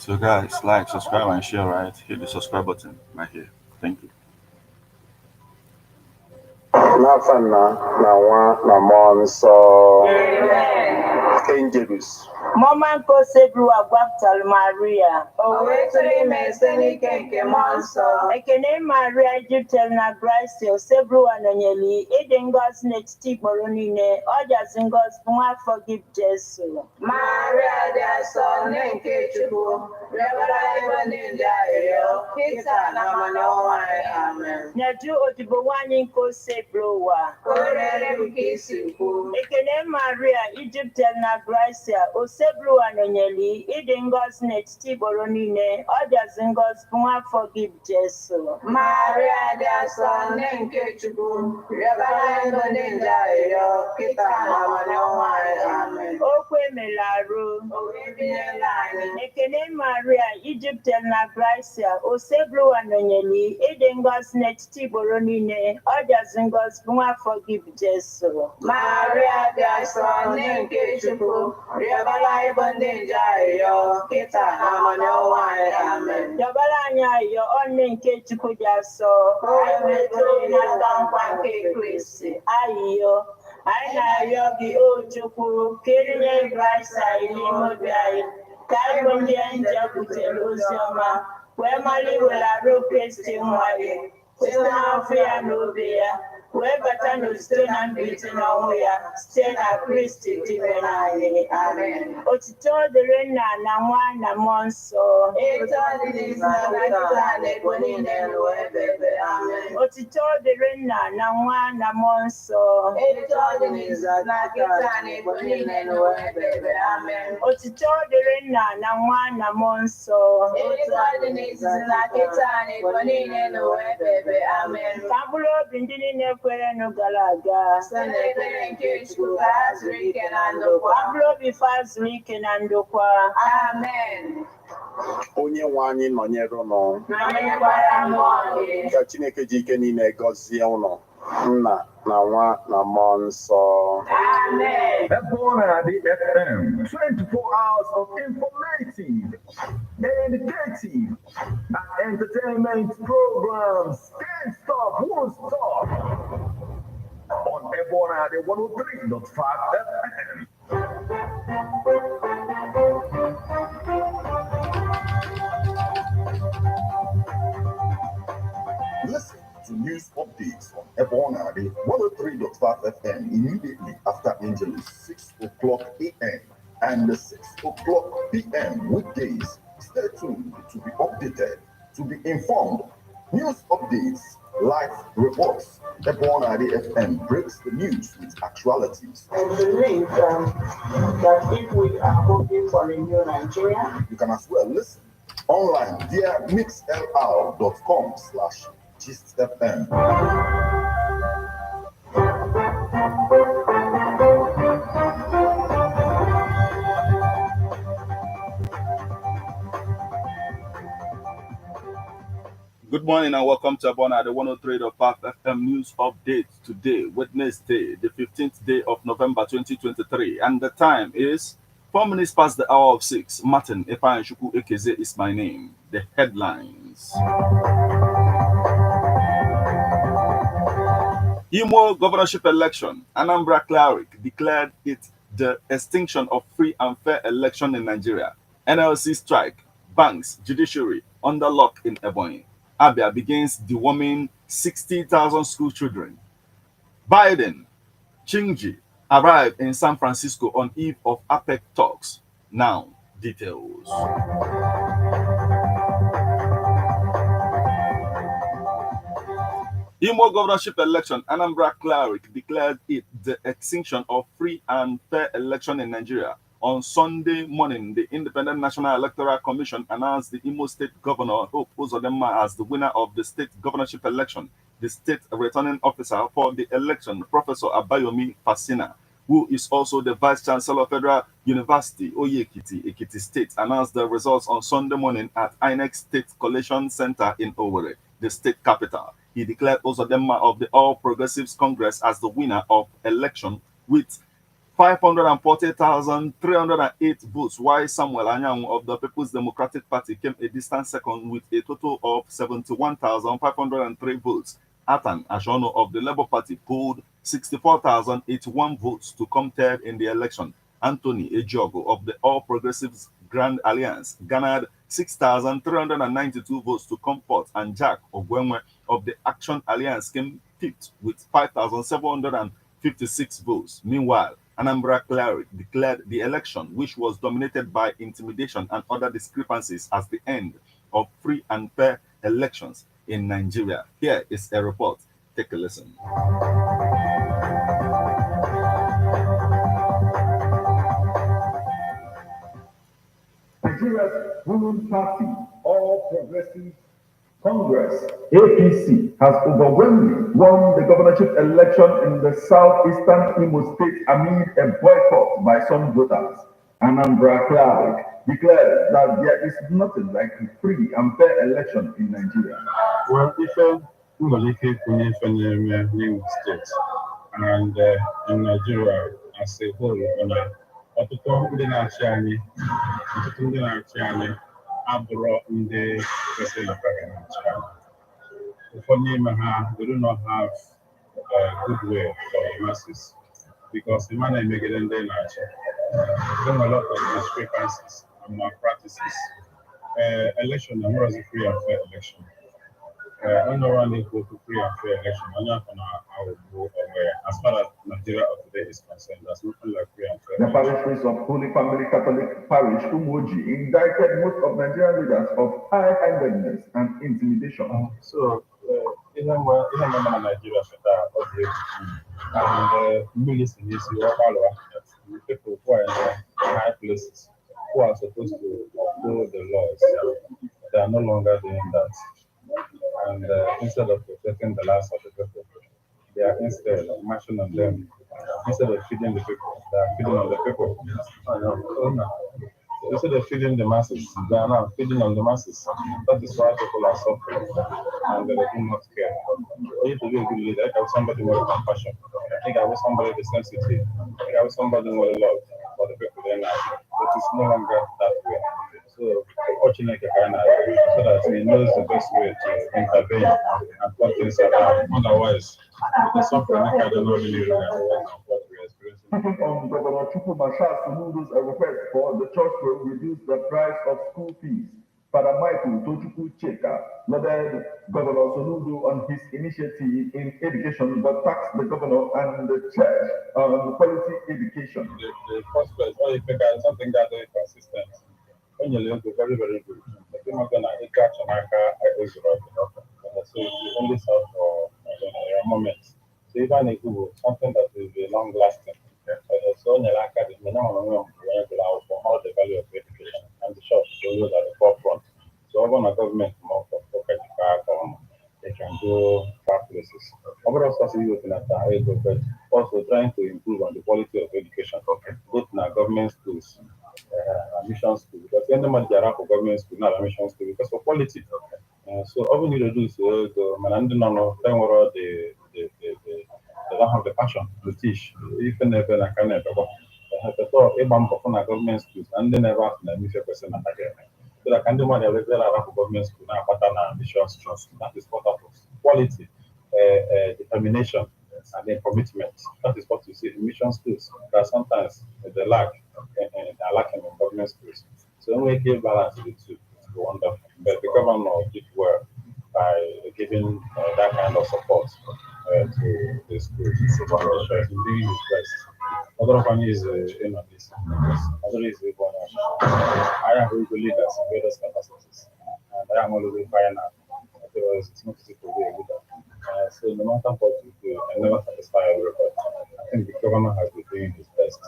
So guys, like, subscribe, and share. Right, hit the subscribe button right here. Thank you. N'afọ nna na nwa na mmụọ nsọ. Angelus. Mama Nkosebru Agwaptal Maria. Owetiri mesenike nke mmụọ nsọ. Ekene Maria Jupiter na Grace Osebru Anonyeli. Ịdị ngọzi n'etiti ikporo niile. Ọ jazi ngọzi bụ nwafọ gị Jesu. Maria dị asọ nne nke Chukwu. Rịọbara ebe ndị ndị arịrịọ. Kịta na mmanụ ọnwa anyị. Amen. Nyaju odibo nwanyị Nkosebru ụwa. Ka o rere m ka isi kwu. Ekene Maria Jupiter na Grace Osebru Anonyeli. Ịdị ngọzi n'etiti ikporo niile. Ọ jazi ngọzi bụ nwafọ gị Jesu. Maria dị asọ nne nke Chukwu. Rịọbara ebe ndị ndị arịrịọ. Kịta na mmanụ ọnwa anyị. Amen. Okwu emela arụ. O wee binyela anyị. Ekene Maria Jupiter na Grace Osebru Anonyeli. Ịdị ngọzi n'etiti ikporo niile. Ọ jazi ngọzi bụ nwafọ gị Jesu. Maria dị asọ nne nke Chukwu. Rịọbara ebe ndị ndị arịrịọ. Kịta na mmanụ ọnwa anyị. Amen. Yọbara anyị ayọ ọnne nke Chukwu dị asọ. Ka o wee metụrụ n'aka nkwa nke Kristi. Ayịyọ anyị na-arịọ gị o Chukwu ka erinye Kraịst anyị n'ime obi anyị ka anyị bụ ndị anyị ji butere ozi ọma wee mara iwere arụ Kristi nwa gị site n'afọ ya na obi ya wee bata n'osite na mbilite n'ọnwụ ya site na Kristi dịbe anyị. Amen. Otito dịrị Nna na Nwa na Mmụọ Nsọ. Etu ọ dị n'isi na kịta na ebo niile n'ụwa ebe ebe. Amen. Otito dịrị Nna na Nwa na Mmụọ Nsọ. Etu ọ dị n'isi na kịta na ebo niile n'ụwa ebe ebe. Amen. Otito dịrị Nna na Nwa na Mmụọ Nsọ. Etu ọ dị n'isi na kịta na ebo niile n'ụwa ebe ebe. Amen. Ka mkpụrụ obi ndị niile kwerenụ gara aga Site n'ekpere nke Chukwu ka ha zuru ike na ndokwa. ka mkpụrụ obi fa zuru ike na ndokwa. Amen. Onye nwe anyị nọnyere ụnụ. Nọnyekwara mmụọ gị. Ka Chineke ji ike niile gọzie ụnụ. Nna na Nwa na Mmụọ Nsọ. Amen. Ebona the FM, 24 hours of informative, educative, and entertainment programs. Can't stop, won't stop. On Ebona the 103.5 FM. Listen to news updates on Ebona the 103.5 FM immediately after Angelus 6 o'clock a.m. and 6 o'clock p.m. weekdays. Stay tuned to be updated, to be informed. News updates, live reports. Ebona the FM breaks the news with actualities. I believe that if we are hoping for a new Nigeria, You can as well listen online via mixlr.com/GistFM. Good morning and welcome to Abona, the 103.5 FM news update today, Wednesday, the 15th day of November 2023, and the time is 4 minutes past the hour of 6. Martin Epanshuku Ekeze is my name. The headlines. Imo governorship election. Anambra cleric declared it the extinction of free and fair election in Nigeria. NLC strike. Banks, judiciary under lock in Ebonyi. Abia begins deworming 60,000 school children. Biden, Chingy arrived in San Francisco on eve of APEC talks. Now, details. Imo governorship election, Anambra cleric declared it the extinction of free and fair election in Nigeria. On Sunday morning, the Independent National Electoral Commission announced the Imo State Governor Hope Uzodinma as the winner of the state governorship election. The state returning officer for the election, Professor Abayomi Fasina, who is also the Vice Chancellor of Federal University, Oyekiti, Ekiti State, announced the results on Sunday morning at INEC State Collation Center in Owerri, the state capital. He declared Uzodinma of the All Progressives Congress as the winner of election with 540,308 votes, while Samuel Anyang of the People's Democratic Party came a distant second with a total of 71,503 votes. Atan Ashono of the Labour Party polled 64,081 votes to come third in the election. Anthony Ejiogo of the All Progressives Grand Alliance garnered 6,392 votes to come fourth, and Jack Ogwenwe of the Action Alliance came fifth with 5,756 votes. Meanwhile, Anambra Cleric declared the election, which was dominated by intimidation and other discrepancies, as the end of free and fair elections in Nigeria. Here is a report. Take a listen. Nigeria's ruling party, All Progressive Congress, APC, has overwhelmingly won the governorship election in the southeastern Imo State amid a boycott by some voters. Anambra Cleric declares that there is nothing like a free and fair election in Nigeria. Well, Ife Ngolike Kunye Feneme Imo State and in Nigeria as a whole, ọtụtụ ndị na-achị anyị abụrụ ndị kwesịrị na parliament. Ụfọdụ n'ime ha they do not have goodwill for the masses because the man emegide ndị na-achị. There are a lot of discrepancies and malpractices. Election is not a free and fair election. When no one equal to free and fair election, as far as Nigeria of today is concerned, there's nothing like free and fair The election. parish priest of Holy Family Catholic Parish, Umuoji, indicted most of Nigerian leaders of high-handedness and intimidation. So, even when Nigeria should have and military is people who are in high places who are supposed to uphold the laws, they are no longer doing that. And instead of protecting the lives of the people, they are instead marching on them. Instead of feeding the people, they are feeding on the people. Instead of feeding the masses, they are now feeding on the masses. That is why people are suffering and they do not care. You need to be a good leader. I have somebody with compassion. I think I was somebody with sensitive. I think I was somebody with love for the people they now. But it's no longer that way. So, fortunately, so that he knows the best way to intervene and put things around. Otherwise, the suffering I don't know really what we are experiencing. On Governor Chukwumasha Soludo's request for the church to reduce the price of school fees, Father Michael Tochukwu Cheka lauded Governor Soludo on his initiative in education, but taxed the governor and the church on quality education. The first place, you think something that is consistent. When you look very, very good. The thing is going to catch America, so if you only serve for a moment. So even if you something that will be long lasting, so in the academy, now for all the value of education and the church, those are the forefront. So even a government more for pocket back, they can go far places. Overall, but also trying to improve on the quality of education, both in our government schools. Mission school because the end of the for government school, not a mission school because for quality. So all we need to do is go and they don't have the passion to teach. Even if they can never have to talk about government schools and they never have the mission person again. So I can do my government school now, but mission trust. That is what happens. Quality, determination, and then commitment. That is what you see in mission schools. That sometimes they lack. Are lacking in government schools. So when we give balance to the two, it's wonderful. But the governor did well by giving that kind of support to the schools. So he's doing his best. Other one is in on this. Other is I am very good leaders in various capacities. And I am always fine out. Otherwise, it's not easy to be a leader. So no matter what you do, I never satisfy everybody. I think the governor has been doing his best.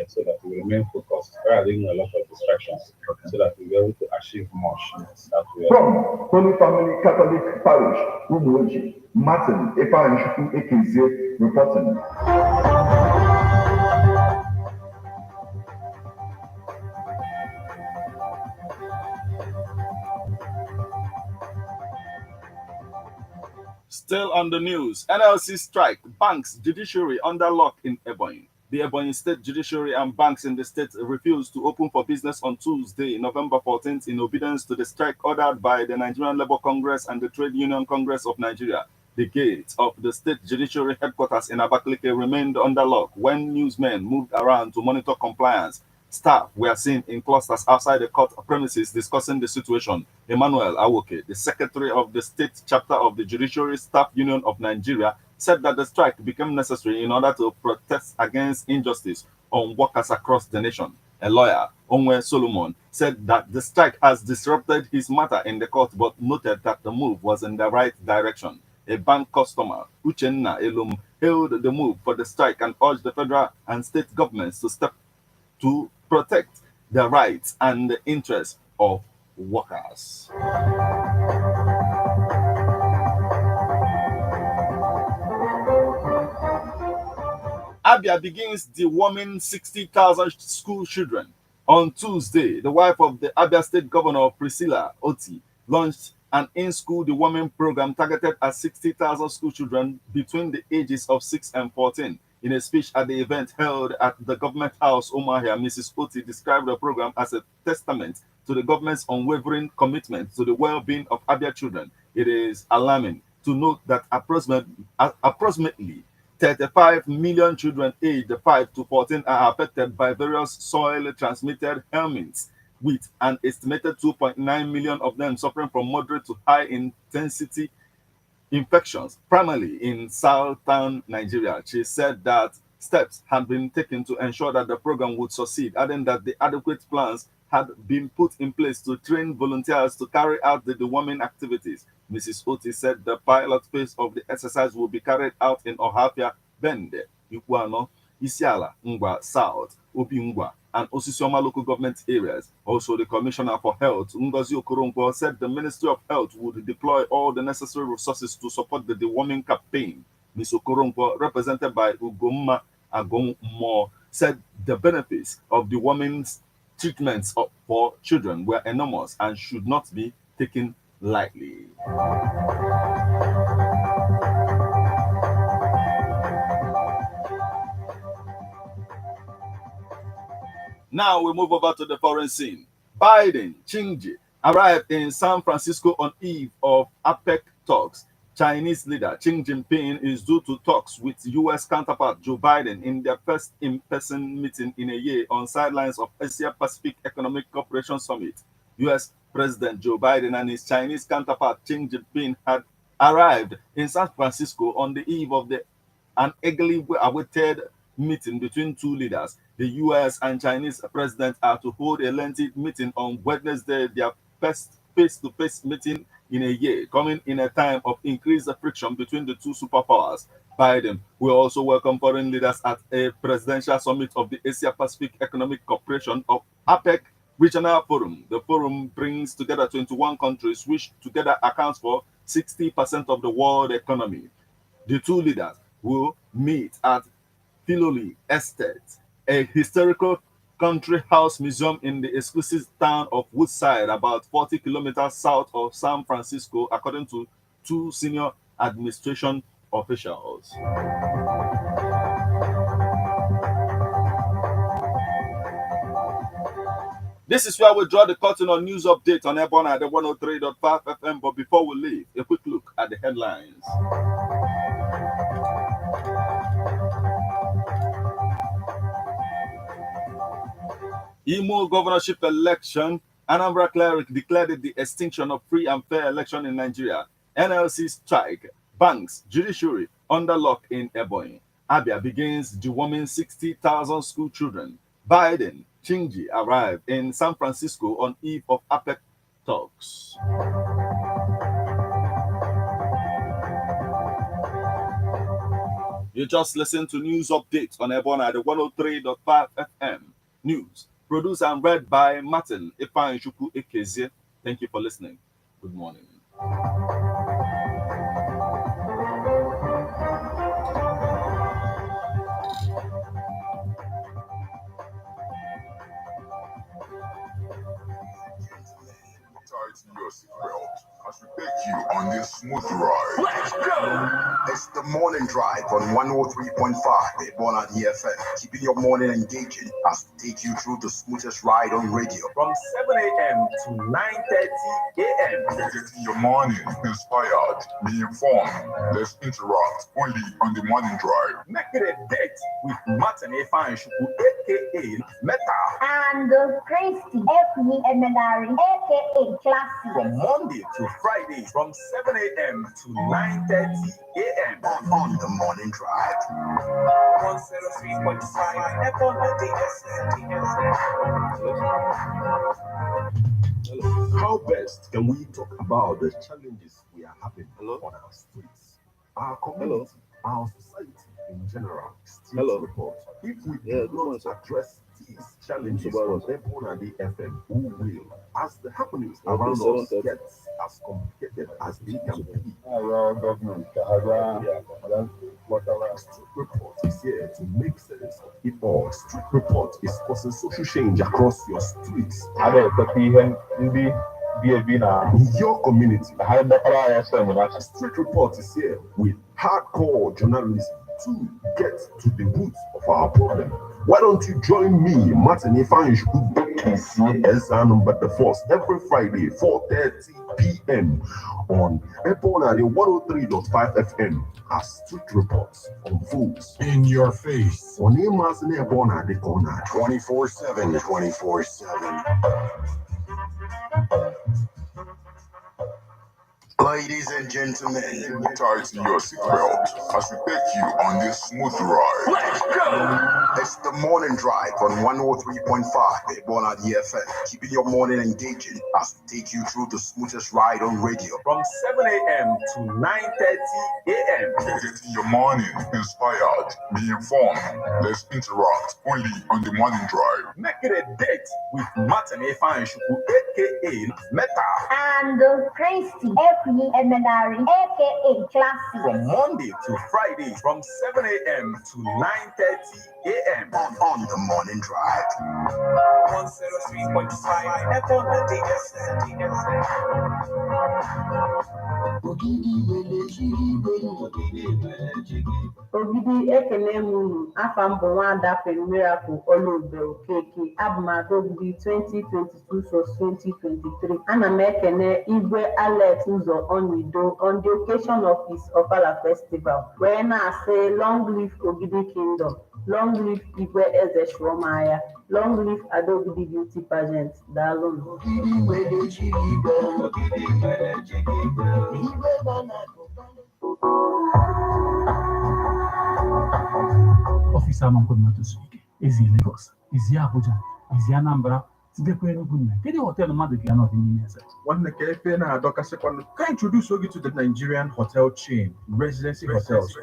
So that we remain focused, having a lot of distractions, so that we'll be able to achieve much. From Holy Family Catholic Parish, Umuoji, Martin Epanishuku Ekeze reporting. Still on the news, NLC strike, banks, judiciary under lock in Ebonyi. The Ebonyi State Judiciary and banks in the state refused to open for business on Tuesday, November 14th, in obedience to the strike ordered by the Nigerian Labour Congress and the Trade Union Congress of Nigeria. The gates of the state judiciary headquarters in Abakaliki remained under lock when newsmen moved around to monitor compliance. Staff were seen in clusters outside the court premises discussing the situation. Emmanuel Awoke, the secretary of the state chapter of the Judiciary Staff Union of Nigeria, said that the strike became necessary in order to protest against injustice on workers across the nation. A lawyer, Onwe Solomon, said that the strike has disrupted his matter in the court but noted that the move was in the right direction. A bank customer, Uchenna Elum, hailed the move for the strike and urged the federal and state governments to step to protect the rights and the interests of workers. Abia begins deworming 60,000 school children. On Tuesday, the wife of the Abia State Governor, Priscilla Oti, launched an in-school deworming program targeted at 60,000 school children between the ages of 6 and 14. In a speech at the event held at the Government House, Umuahia, Mrs. Oti described the program as a testament to the government's unwavering commitment to the well-being of Abia children. It is alarming to note that approximately 35 million children aged 5 to 14 are affected by various soil-transmitted ailments, with an estimated 2.9 million of them suffering from moderate to high-intensity infections, primarily in southern Nigeria. She said that steps had been taken to ensure that the program would succeed, adding that the adequate plans had been put in place to train volunteers to carry out the deworming activities. Mrs. Oti said the pilot phase of the exercise will be carried out in Ohafia, Bende, Ikuano, Isiala, Ngwa South, Obingwa, and Osisioma local government areas. Also, the Commissioner for Health, Ngozi Okoronkwo, said the Ministry of Health would deploy all the necessary resources to support the deworming campaign. Ms. Okoronkwo, represented by Ugomma Agomo, said the benefits of deworming treatments for children were enormous and should not be taken lightly. Now we move over to the foreign scene. Biden, Xi arrived in San Francisco on eve of APEC talks. Chinese leader Xi Jinping is due to talks with U.S. counterpart Joe Biden in their first in-person meeting in a year on sidelines of Asia-Pacific Economic Cooperation Summit. U.S. President Joe Biden and his Chinese counterpart Xi Jinping had arrived in San Francisco on the eve of an eagerly awaited meeting between two leaders. The U.S. and Chinese presidents are to hold a lengthy meeting on Wednesday, their first face-to-face meeting in a year, coming in a time of increased friction between the two superpowers. Biden will also welcome foreign leaders at a presidential summit of the Asia-Pacific Economic Cooperation of APEC Regional Forum. The forum brings together 21 countries, which together accounts for 60% of the world economy. The two leaders will meet at Filoli Estate, a historical country house museum in the exclusive town of Woodside, about 40 kilometers south of San Francisco, according to two senior administration officials. This is where we draw the curtain on news update on Airborne at the 103.5 FM. But before we leave, a quick look at the headlines. Imo governorship election, Anambra cleric declared the extinction of free and fair election in Nigeria. NLC strike, banks, judiciary under lock in Ebonyi. Abia begins deworming 60,000 school children. Biden, Chingy arrived in San Francisco on eve of APEC talks. You just listened to news updates on Ebonyi at the 103.5 FM. News produced and read by Martin Ifanchuku Ekezie. Thank you for listening. Good morning. Tighten your seatbelt as we take you on this smooth ride. drive. Let's go! It's the morning drive on 103.5 Ebola DFM, keeping your morning engaging as we take you through the smoothest ride on radio. From 7 a.m. to 9:30 a.m. Getting your morning inspired, be informed, let's interact only on the morning drive. Make it a date with Martin Efanshuku, aka Meta. And Christy F.E. Emenari, aka Classy. From Monday to Friday, from 7 a.m. to 9:30 a.m. On the morning drive. 103.5 How best can we talk about the challenges we are having on our streets, our community, our society in general? Street report. If we do not address these challenges on Ebola DFM, who will? As the happenings around us get as complicated as they can be. Street report is here to make sense of it all. Street report is causing social change across your streets. In your community, Street report is here with hardcore journalism to get to the roots of our problem. Why don't you join me, Martin Efanshuku, number the first every Friday, 4:30 p.m. on Ebola 103.5 FM as Street Reports unfolds In your face. on Emas Ebola the corner 24/7, 24/7. Ladies and gentlemen, tighten your seatbelt as we take you on this smooth ride. Let's go! It's the morning drive on 103.5 Ebola DFM, keeping your morning engaging as we take you through the smoothest ride on radio. From 7 a.m. to 9:30 a.m. Getting your morning inspired, be informed, let's interact only on the morning drive. Make it a date with Martin Efanshuku, aka Meta. And Christy F.E. Emenari, aka Classy. From Monday to Friday, from 7 a.m. to 9:30 a.m. On the morning drive. 103.5 Ogidi ekene m unu afa m bụ Nwada Miracle Oluobe Okeke abụmada Ogidi 2022/2023. Ana m ekene Igwe Alex Ụzọ Onido on the occasion of his Ofala Festival wee na-asị long live Ogidi Kingdom, long live Igwe Eze Shwomaya, long live Adogidi Beauty Pageant. Daalụ. Officer Mankomato Suike, Ezi Lagos, Ezi Abuja, Ezi Anambra, Tidekwe Enugu. Kedu hotel mmadụ ga anọ dị n'ime eze? Nwanne ka efe na-adọkasịkwanụ. Can I introduce you to the Nigerian hotel chain, Residency Hotels.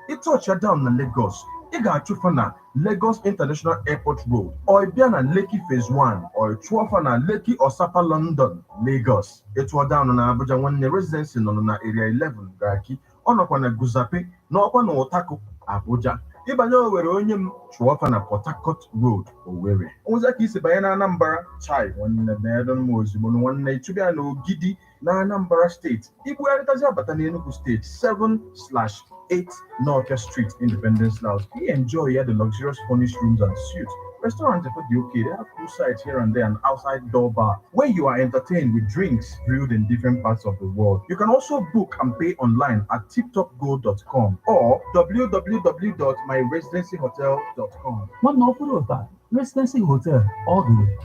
Ịtọcha down na Lagos, ị ga-achụfa na Lagos International Airport Road, or ị bịa na Lekki Phase 1, or ị chụọfa na Lekki Osapa London, Lagos. Ịtụọ down na Abuja, nwanne Residency nọ na Area 11 Garki, ọ nọkwa na Guzape, n'ọkwa na Utako, Abuja. Ịbanye Owerri onye m chụọfa na Port Harcourt Road, Owerri. Onwezi ka isi banye na Anambra, chai nwanne meedon m ozugbo nwanne ịtụbịa na Ogidi na Anambra State. Ibugharịtazi abata na Enugu State 7/8 North Street, Independence Layout. We enjoy here the luxurious furnished rooms and suites. Restaurants are the okay. They have poolside here and there and outside door bar where you are entertained with drinks brewed in different parts of the world. You can also book and pay online at tiptopgo.com or www.myresidencyhotel.com. One offer of that Residency Hotel all the way.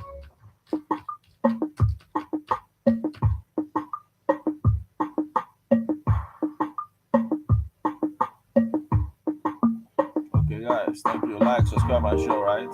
Okay, guys, thank you. Like, subscribe my show, right?